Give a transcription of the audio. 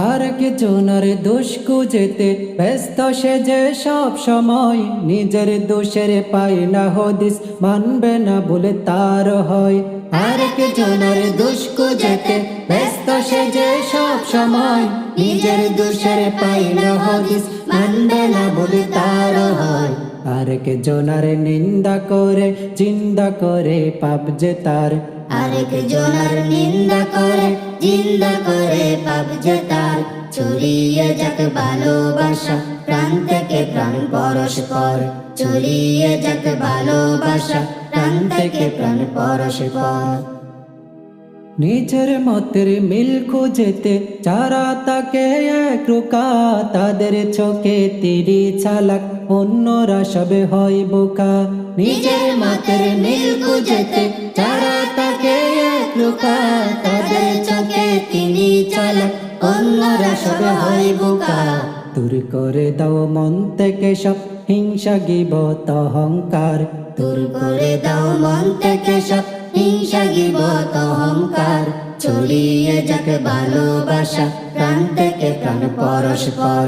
আর একজনের দোষ খুঁজেতে ব্যস্ত সে যে সব সময়, নিজের দোষের পায় না হদিস, মানবে না বলে তার হয়। আর একজনের দোষ খুঁজেতে ব্যস্ত সে যে সব সময়, নিজের দোষের পায় না হদিস, মানবে না বলে তার হয়। আর একজনের নিন্দা করে চিন্তা করে পাপ যে তার, আরেকজনের নিন্দা করে জিন্দা করে পাপ যে তার। ছড়িয়ে যাক ভালোবাসা প্রাণ থেকে প্রাণ পরস্পর, ছড়িয়ে যাক ভালোবাসা প্রাণ থেকে প্রাণ পরস্পর। নিজের মতের মিল খুঁজেতে যারা তাকে এক রুকা, তাদের চোখে তিরি চালাক, অন্যরা সবে হয় বোকা। নিজের মতের মিল খুঁজেতে যারা তাকে এক রুকা, তাদের চোখে তিনি চালাক, অন্যরা সব হয় বোকা। দূর করে দাও মন থেকে সব হিংসা গিবত অহংকার, দূর করে দাও মন থেকে সব হিংসা গিবত অহংকার। ছড়িয়ে যাক ভালোবাসা প্রাণ থেকে প্রাণ পরস্পর।